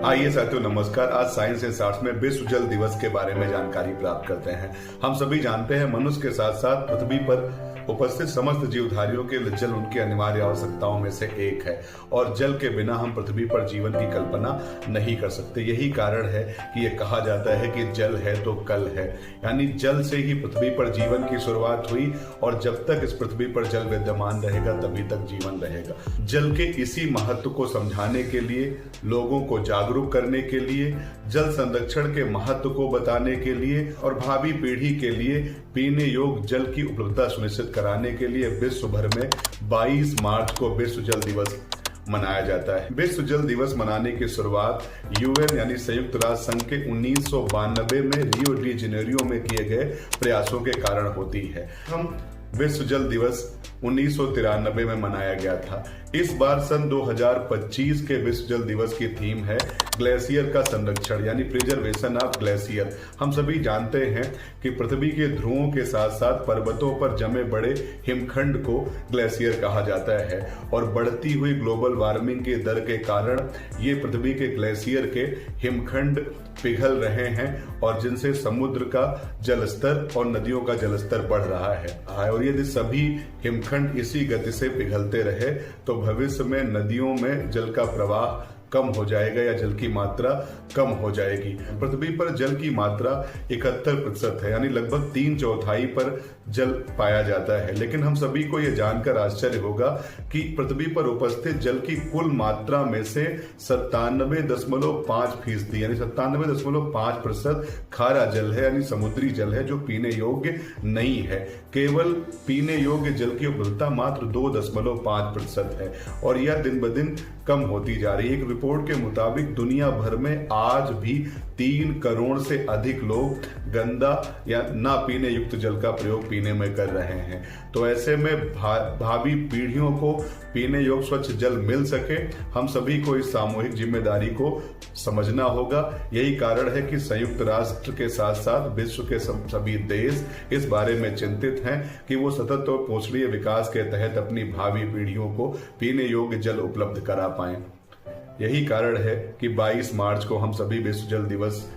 आइए साथियों नमस्कार। आज साइंस एंड आर्ट्स में विश्व जल दिवस के बारे में जानकारी प्राप्त करते हैं। हम सभी जानते हैं मनुष्य के साथ साथ पृथ्वी पर उपस्थित समस्त जीवधारियों के लिए जल उनकी अनिवार्य आवश्यकताओं में से एक है और जल के बिना हम पृथ्वी पर जीवन की कल्पना नहीं कर सकते। यही कारण है कि यह कहा जाता है कि जल है तो कल है, यानी जल से ही पृथ्वी पर जीवन की शुरुआत हुई और जब तक इस पृथ्वी पर जल विद्यमान रहेगा तभी तक जीवन रहेगा। जल के इसी महत्व को समझाने के लिए, लोगों को जागरूक करने के लिए, जल संरक्षण के महत्व को बताने के लिए और भावी पीढ़ी के लिए पीने योग्य जल की उपलब्धता सुनिश्चित कराने के लिए विश्व भर में 22 मार्च को विश्व जल दिवस मनाया जाता है। विश्व जल दिवस मनाने की शुरुआत यूएन यानी संयुक्त राष्ट्र संघ के 1992 में रियो डी जेनेरियो में किए गए प्रयासों के कारण होती है। हम विश्व जल दिवस 1993 में मनाया गया था। इस बार सन 2025 के विश्व जल दिवस की थीम है ग्लेशियर का संरक्षण यानी प्रिजर्वेशन ऑफ ग्लेशियर। हम सभी जानते हैं कि पृथ्वी के ध्रुवों के साथ साथ पर्वतों पर जमे बड़े हिमखंड को ग्लेशियर कहा जाता है और बढ़ती हुई ग्लोबल वार्मिंग के दर के कारण ये पृथ्वी के ग्लेशियर के हिमखंड पिघल रहे हैं और जिनसे समुद्र का जलस्तर और नदियों का जलस्तर बढ़ रहा है। और यदि सभी हिमखंड इसी गति से पिघलते रहे तो भविष्य में नदियों में जल का प्रवाह कम हो जाएगा या जल की मात्रा कम हो जाएगी। पृथ्वी पर जल की मात्रा 71% है, यानी लगभग 3/4 पर जल पाया जाता है। लेकिन हम सभी को यह जानकर आश्चर्य होगा कि पृथ्वी पर उपस्थित जल की कुल मात्रा में से 97.5% यानी 97.5% खारा जल है, यानी समुद्री जल है जो पीने योग्य नहीं है। केवल पीने योग्य जल की उपलब्धता मात्र 2.5% है और यह दिन ब दिन कम होती जा रही है। एक रिपोर्ट के मुताबिक दुनिया भर में आज भी 3 करोड़ से अधिक लोग गंदा या ना पीने युक्त जल का प्रयोग पीने में कर रहे हैं। तो ऐसे में भावी पीढ़ियों को पीने योग्य स्वच्छ जल मिल सके, हम सभी को इस सामूहिक जिम्मेदारी को समझना होगा। यही कारण है कि संयुक्त राष्ट्र के साथ साथ विश्व के सभी देश इस बारे में चिंतित हैं कि वो सतत और पोषणीय विकास के तहत अपनी भावी पीढ़ियों को पीने योग्य जल उपलब्ध करा पाएं। यही कारण है कि 22 मार्च को हम सभी विश्व जल दिवस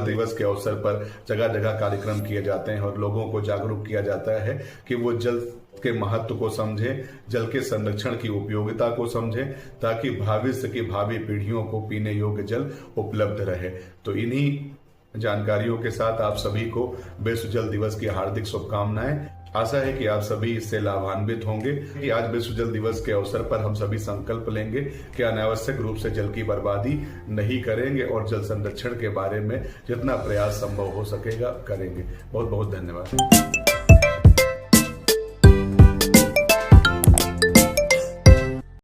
दिवस के अवसर पर जगह जगह कार्यक्रम किए जाते हैं और लोगों को जागरूक किया जाता है कि वो जल के महत्व को समझें, जल के संरक्षण की उपयोगिता को समझें ताकि भविष्य की भावी पीढ़ियों को पीने योग्य जल उपलब्ध रहे। तो इन्हीं जानकारियों के साथ आप सभी को विश्व जल दिवस की हार्दिक शुभकामनाएं। आशा है कि आप सभी इससे लाभान्वित होंगे कि आज विश्व जल दिवस के अवसर पर हम सभी संकल्प लेंगे कि अनावश्यक रूप से जल की बर्बादी नहीं करेंगे और जल संरक्षण के बारे में जितना प्रयास संभव हो सकेगा करेंगे। बहुत बहुत धन्यवाद।